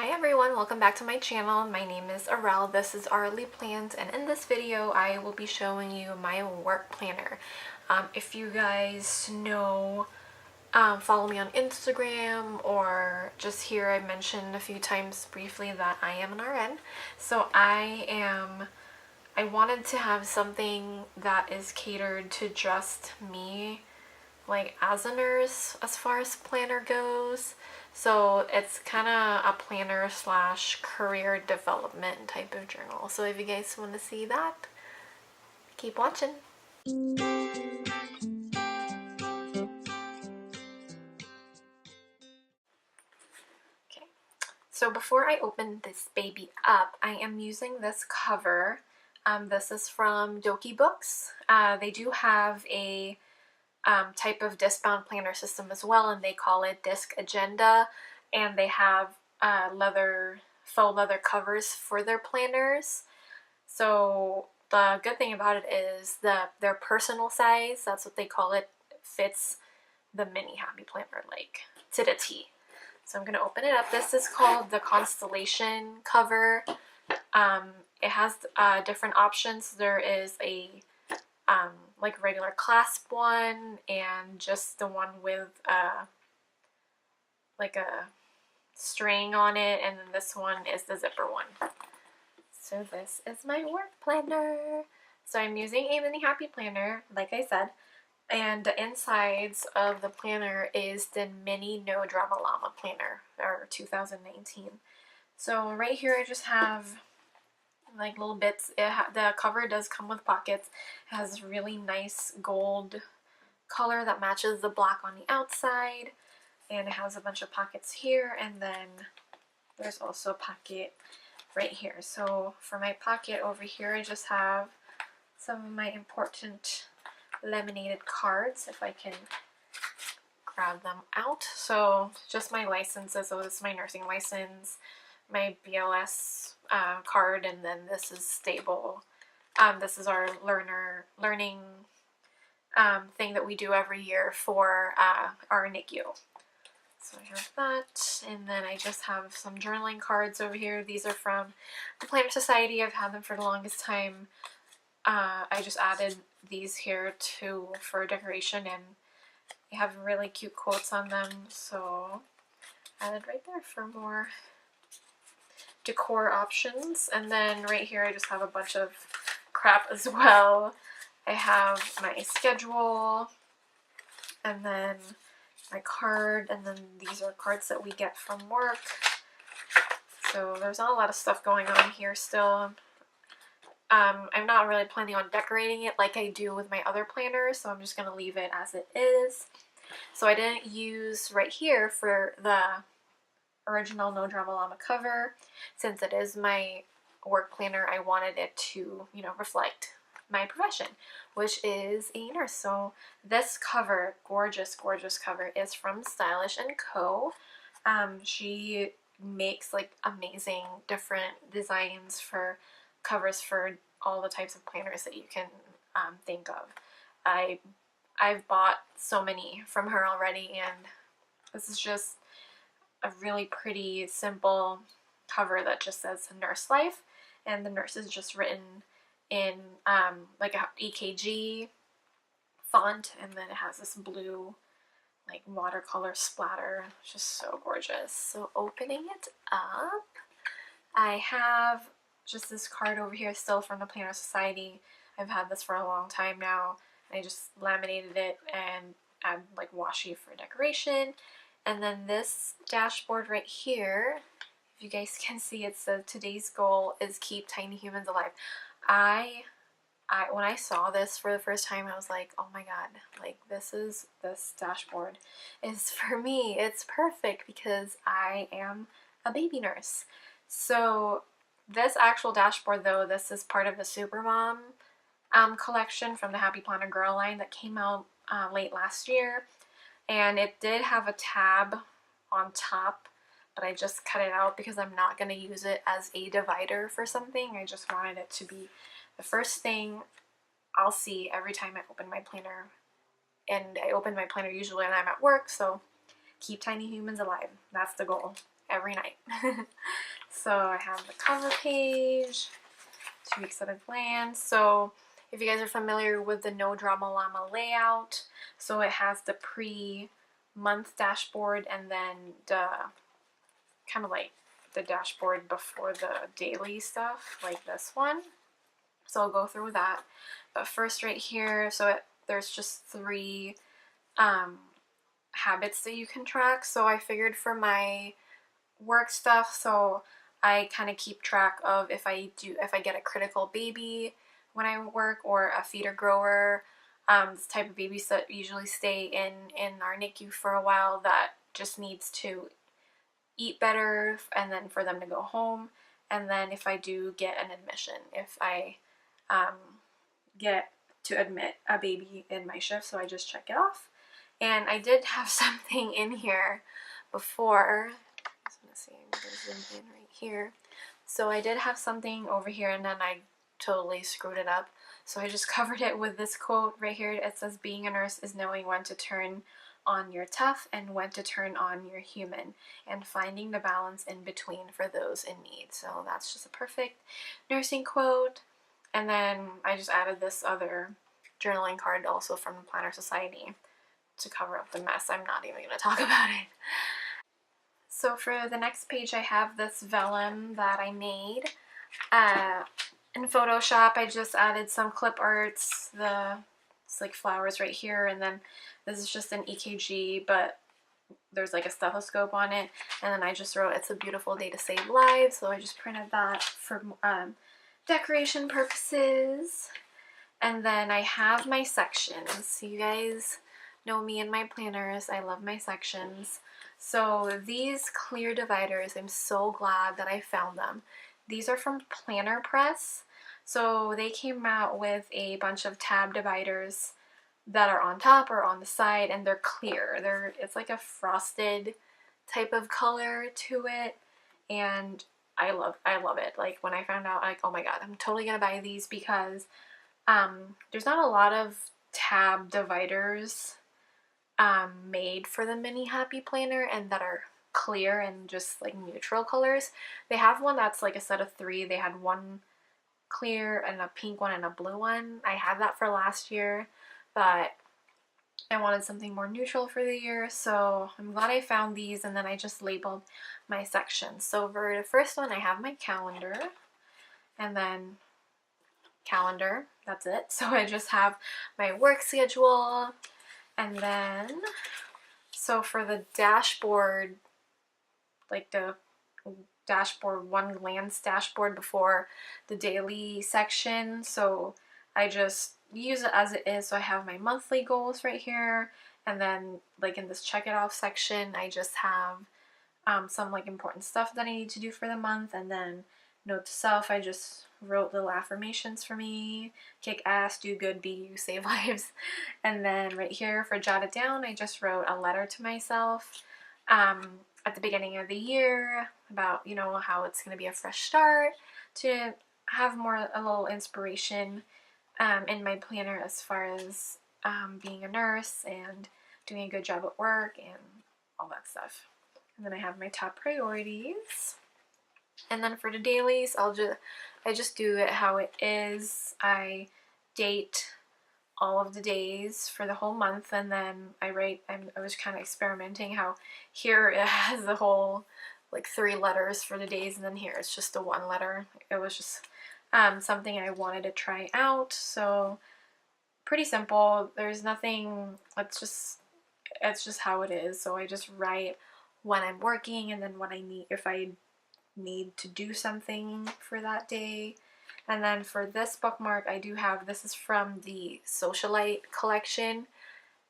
Hi everyone, welcome back to my channel. My name is Arel, this is Arely Plans, and in this video I will be showing you my work planner. If you guys know, follow me on Instagram or just here, I mentioned a few times briefly that I am an RN. So I wanted to have something that is catered to just me, like as a nurse as far as planner goes. So it's kind of a planner slash career development type of journal. So if you guys want to see that, keep watching. Okay, so before I open this baby up, I am using this cover. This is from Dokibooks. They do have a type of disc-bound planner system as well, and they call it Disc Agenda, and they have faux leather covers for their planners. So the good thing about it is their personal size, that's what they call it, fits the mini Happy Planner like to the T. So I'm going to open it up. This is called the Constellation cover. It has different options. There is a like regular clasp one and just the one with like a string on it, and then this one is the zipper one. So this is my work planner. So I'm using a mini Happy Planner, like I said, and the insides of the planner is the mini No Drama Llama planner, or 2019. So right here I just have like little bits. The cover does come with pockets. It has really nice gold color that matches the black on the outside, and it has a bunch of pockets here, and then there's also a pocket right here. So for my pocket over here, I just have some of my important laminated cards, if I can grab them out. So just my licenses. So this is my nursing license, my BLS card, and then this is stable. This is our learning thing that we do every year for our NICU. So I have that, and then I just have some journaling cards over here. These are from the Planner Society. I've had them for the longest time. I just added these here for decoration, and they have really cute quotes on them, so added right there for more decor options. And then right here I just have a bunch of crap as well. I have my schedule, and then my card, and then these are cards that we get from work. So there's not a lot of stuff going on here still. I'm not really planning on decorating it like I do with my other planners, so I'm just going to leave it as it is. So I didn't use right here for the original No Drama Llama cover. Since it is my work planner, I wanted it to, reflect my profession, which is a nurse. So this cover, gorgeous, gorgeous cover, is from Stylish & Co. She makes like amazing different designs for covers for all the types of planners that you can think of. I've bought so many from her already, and this is just a really pretty, simple cover that just says Nurse Life, and the nurse is just written in like a EKG font, and then it has this blue like watercolor splatter. It's just so gorgeous. So opening it up, I have just this card over here still from the Planner Society. I've had this for a long time now. I just laminated it and add like washi for decoration. And then this dashboard right here, if you guys can see, it says today's goal is keep tiny humans alive. When I saw this for the first time, I was like, oh my god, like this dashboard is for me. It's perfect because I am a baby nurse. So this actual dashboard, though, this is part of the Supermom collection from the Happy Planner Girl line that came out late last year. And it did have a tab on top, but I just cut it out because I'm not going to use it as a divider for something. I just wanted it to be the first thing I'll see every time I open my planner. And I open my planner usually when I'm at work, so keep tiny humans alive. That's the goal every night. So I have the cover page, 2 weeks at a glance. So if you guys are familiar with the No Drama Llama layout, so it has the pre-month dashboard and then the kind of like the dashboard before the daily stuff, like this one. So I'll go through that. But first right here, so there's just 3 habits that you can track. So I figured for my work stuff, so I kind of keep track of if I get a critical baby when I work, or a feeder grower, this type of babies that usually stay in our NICU for a while that just needs to eat better, and then for them to go home. And then if I do get an admission, if I get to admit a baby in my shift, so I just check it off. And I did have something in here before. I'm gonna see, I'm gonna zoom in right here. So I did have something over here, and then I totally screwed it up. So I just covered it with this quote right here. It says, "Being a nurse is knowing when to turn on your tough and when to turn on your human, and finding the balance in between for those in need." So that's just a perfect nursing quote. And then I just added this other journaling card also from the Planner Society to cover up the mess. I'm not even going to talk about it. So for the next page, I have this vellum that I made in Photoshop. I just added some clip arts, it's like flowers right here, and then this is just an EKG, but there's like a stethoscope on it, and then I just wrote, "It's a beautiful day to save lives," so I just printed that for decoration purposes. And then I have my sections. So you guys know me and my planners, I love my sections. So these clear dividers, I'm so glad that I found them. These are from Planner Press. So they came out with a bunch of tab dividers that are on top or on the side, and they're clear. It's like a frosted type of color to it, and I love it. Like when I found out, like, oh my god, I'm totally gonna buy these, because there's not a lot of tab dividers made for the Mini Happy Planner and that are clear and just like neutral colors. They have one that's like a set of 3. They had one clear and a pink one and a blue one. I had that for last year, but I wanted something more neutral for the year, so I'm glad I found these. And then I just labeled my sections. So for the first one, I have my calendar, and then calendar, that's it. So I just have my work schedule, and then so for the dashboard, like the dashboard, one glance dashboard before the daily section, so I just use it as it is. So I have my monthly goals right here, and then like in this check it off section, I just have some like important stuff that I need to do for the month. And then note to self, I just wrote little affirmations for me: kick ass, do good, be you, save lives. And then right here for jot it down, I just wrote a letter to myself at the beginning of the year about, you know, how it's going to be a fresh start, to have a little inspiration in my planner as far as being a nurse and doing a good job at work and all that stuff. And then I have my top priorities. And then for the dailies, I just do it how it is. I date all of the days for the whole month, and then I was kind of experimenting how here it has the whole like 3 letters for the days, and then here it's just the 1 letter. It was just something I wanted to try out. So pretty simple. There's nothing, it's just how it is. So I just write when I'm working, and then when I need, if I need to do something for that day. And then for this bookmark, I do have, this is from the Socialite collection,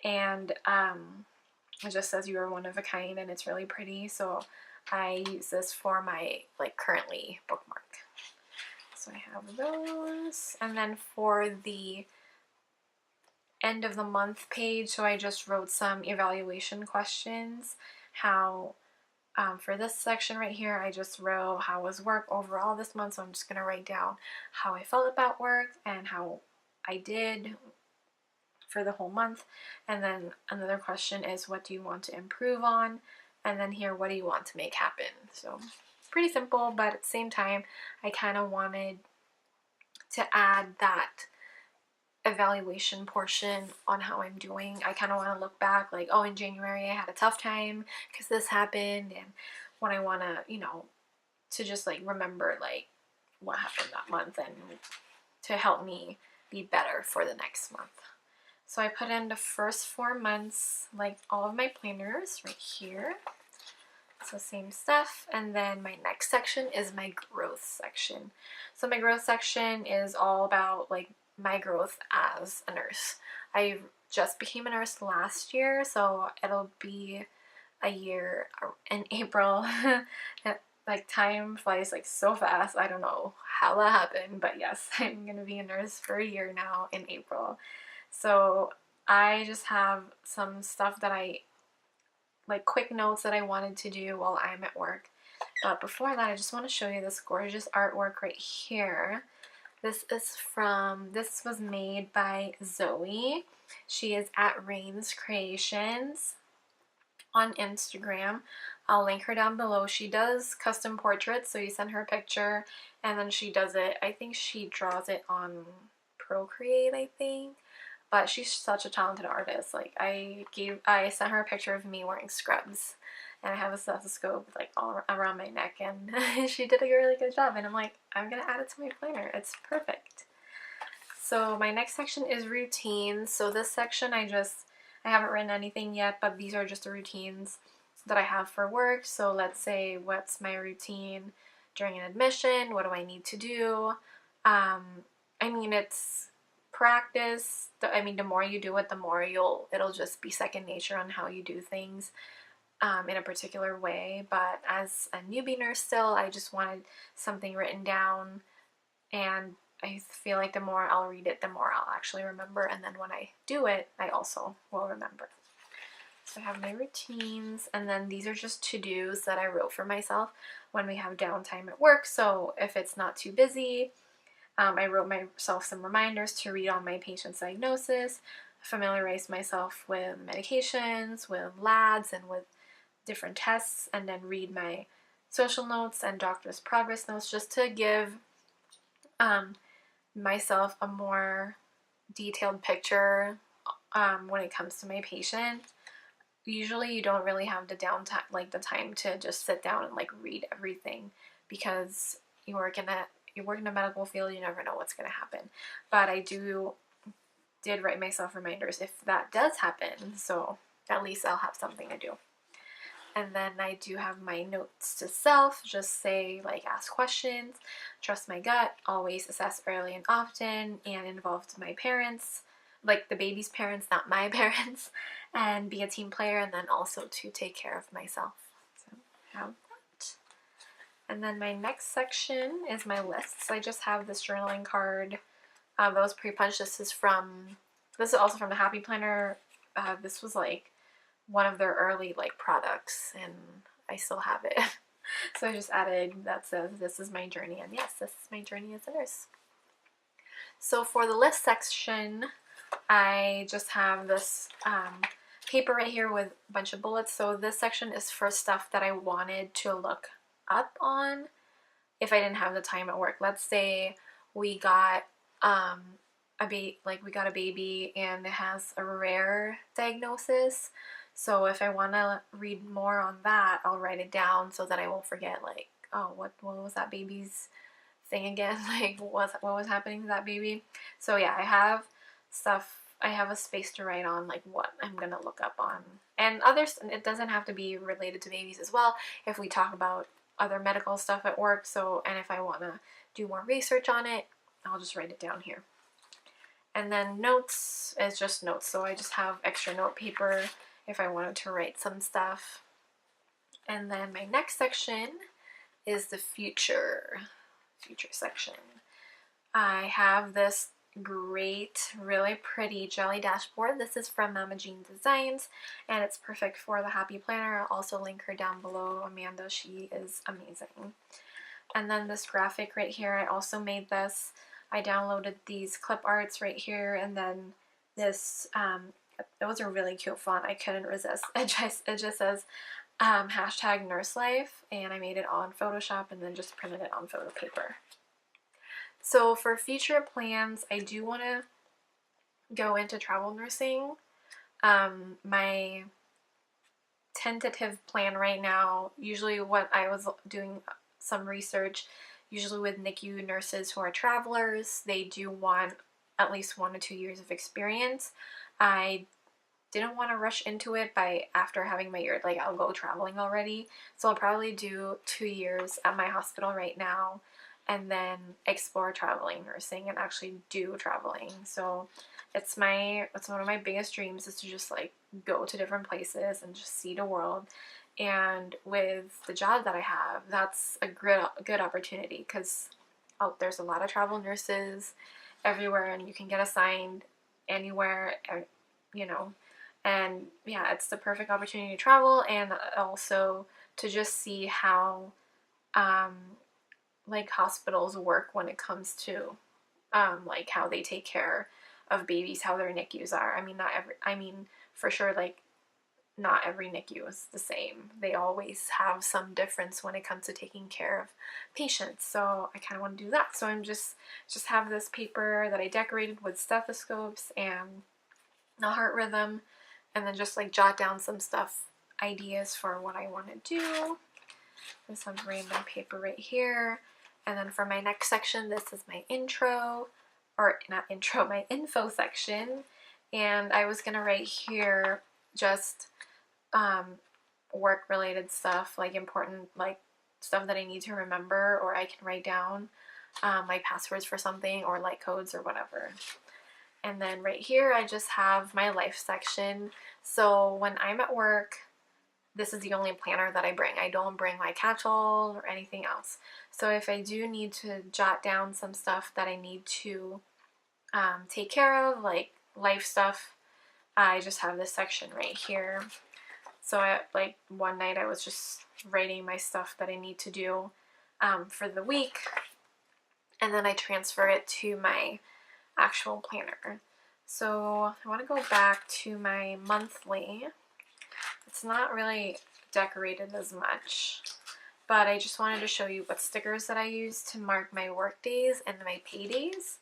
and it just says "you are one of a kind," and it's really pretty, so I use this for my like currently bookmark. So I have those. And then for the end of the month page, so I just wrote some evaluation questions. How for this section right here, I just wrote how was work overall this month, so I'm just going to write down how I felt about work and how I did for the whole month. And then another question is, what do you want to improve on? And then here, what do you want to make happen? So pretty simple, but at the same time, I kind of wanted to add that evaluation portion on how I'm doing. I kind of want to look back like, oh, in January I had a tough time because this happened, and when I want to, you know, to just like remember like what happened that month and to help me be better for the next month. So I put in the first 4 months, like all of my planners right here. So same stuff. And then my next section is my growth section. So my growth section is all about like my growth as a nurse. I just became a nurse last year, so it'll be a year in April. Like time flies like so fast. I don't know how that happened, but yes, I'm gonna be a nurse for a year now in April. So I just have some stuff that like quick notes that I wanted to do while I'm at work. But before that, I just want to show you this gorgeous artwork right here. This was made by Zoe. She is at Rain's Creations on Instagram. I'll link her down below. She does custom portraits, so you send her a picture and then she does it. I think she draws it on Procreate, I think. But she's such a talented artist. Like I sent her a picture of me wearing scrubs, and I have a stethoscope like all around my neck, and she did a really good job. And I'm like, I'm gonna add it to my planner. It's perfect. So my next section is routines. So this section I haven't written anything yet, but these are just the routines that I have for work. So let's say, what's my routine during an admission? What do I need to do? I mean, it's practice. I mean, the more you do it, the more it'll just be second nature on how you do things in a particular way. But as a newbie nurse still, I just wanted something written down, and I feel like the more I'll read it, the more I'll actually remember, and then when I do it, I also will remember. So I have my routines, and then these are just to-dos that I wrote for myself when we have downtime at work. So if it's not too busy, I wrote myself some reminders to read on my patient's diagnosis, familiarize myself with medications, with labs, and with different tests, and then read my social notes and doctor's progress notes just to give myself a more detailed picture when it comes to my patient. Usually you don't really have the downtime, like the time to just sit down and like read everything, because you work in the medical field, you never know what's going to happen. But I did write myself reminders if that does happen, so at least I'll have something to do. And then I do have my notes to self, just say like, ask questions, trust my gut, always assess early and often, and involve my parents, like the baby's parents, not my parents, and be a team player, and then also to take care of myself. So I have that. And then my next section is my lists. I just have this journaling card that was pre-punched. This is also from the Happy Planner. This was like one of their early like products, and I still have it. So I just added that says, this is my journey, and yes, this is my journey as a nurse. So for the list section, I just have this paper right here with a bunch of bullets. So this section is for stuff that I wanted to look up on if I didn't have the time at work. Let's say we got a baby and it has a rare diagnosis. So if I want to read more on that, I'll write it down so that I won't forget, like, oh, what was that baby's thing again? Like, what was happening to that baby? So yeah, I have a space to write on, like, what I'm going to look up on. And others, it doesn't have to be related to babies as well, if we talk about other medical stuff at work. So, and if I want to do more research on it, I'll just write it down here. And then notes is just notes. So I just have extra note paper if I wanted to write some stuff. And then my next section is the future section. I have this great, really pretty jelly dashboard. This is from Mama Jean Designs, and it's perfect for the Happy Planner. I'll also link her down below, Amanda. She is amazing. And then this graphic right here, I also made this. I downloaded these clip arts right here, and then this, it was a really cute font. I couldn't resist. It just says, hashtag nurse life, and I made it all in Photoshop and then just printed it on photo paper. So for future plans, I do want to go into travel nursing. My tentative plan right now, usually what I was doing some research, usually with NICU nurses who are travelers, they do want at least 1 to 2 years of experience. I didn't want to rush into it after having my year, like I'll go traveling already. So I'll probably do 2 years at my hospital right now and then explore traveling nursing and actually do traveling. So it's one of my biggest dreams is to just like go to different places and just see the world. And with the job that I have, that's a good opportunity because there's a lot of travel nurses everywhere and you can get assigned anywhere, you know. And yeah, it's the perfect opportunity to travel and also to just see how like hospitals work when it comes to like how they take care of babies, how their NICUs are. I mean for sure, like not every NICU is the same. They always have some difference when it comes to taking care of patients. So I kind of want to do that. So I'm just have this paper that I decorated with stethoscopes and a heart rhythm, and then just like jot down some stuff, ideas for what I want to do. There's some random paper right here. And then for my next section, this is my intro, or not intro, my info section. And I was gonna write here just work related stuff, like important, like stuff that I need to remember, or I can write down my passwords for something, or like codes or whatever. And then right here I just have my life section. So when I'm at work, this is the only planner that I bring. I don't bring my catch-all or anything else. So if I do need to jot down some stuff that I need to take care of, like life stuff, I just have this section right here. So like one night I was just writing my stuff that I need to do for the week, and then I transfer it to my actual planner. So I want to go back to my monthly. It's not really decorated as much, but I just wanted to show you what stickers that I use to mark my work days and my pay days.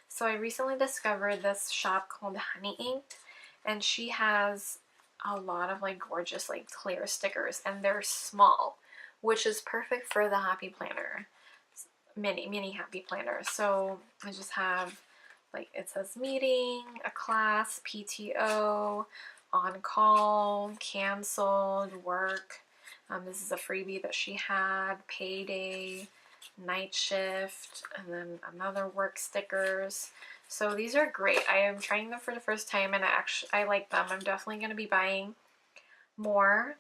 So I recently discovered this shop called Honey Inked, and she has a lot of like gorgeous like clear stickers, and they're small, which is perfect for the happy planner, mini happy planner. So I just have, like, it says meeting, a class, PTO, on call, canceled, work. This is a freebie that she had, payday, night shift, and then another work stickers. So these are great. I am trying them for the first time, and I like them. I'm definitely going to be buying more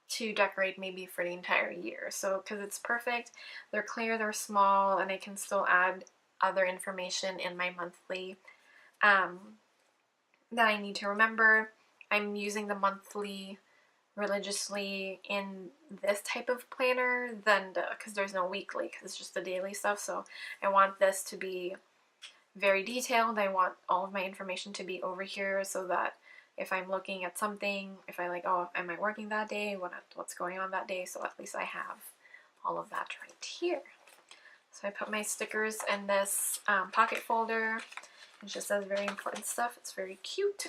to decorate maybe for the entire year. So because it's perfect, they're clear, they're small, and I can still add other information in my monthly that I need to remember. I'm using the monthly religiously in this type of planner than because there's no weekly, because it's just the daily stuff. So I want this to be very detailed. I want all of my information to be over here so that if I'm looking at something, if I like, oh, am I working that day? What's going on that day? So at least I have all of that right here. So I put my stickers in this pocket folder. It just says very important stuff. It's very cute.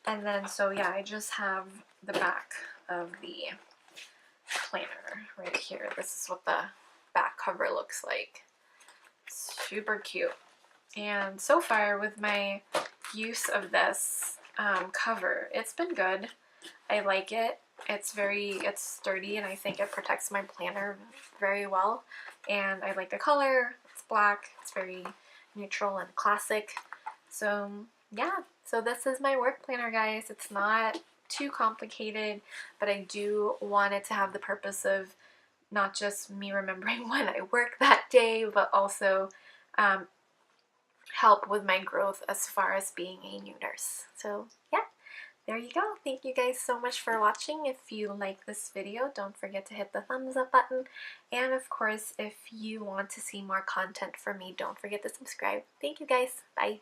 And then, so yeah, I just have the back of the planner right here. This is what the back cover looks like. Super cute. And so far with my use of this cover, it's been good. I like it. It's sturdy, and I think it protects my planner very well. And I like the color. It's black. It's very neutral and classic. So yeah, so this is my work planner, guys. It's not too complicated, but I do want it to have the purpose of not just me remembering when I work that day, but also help with my growth as far as being a new nurse. So yeah, there you go. Thank you guys so much for watching. If you like this video, don't forget to hit the thumbs up button. And of course, if you want to see more content from me, don't forget to subscribe. Thank you guys. Bye.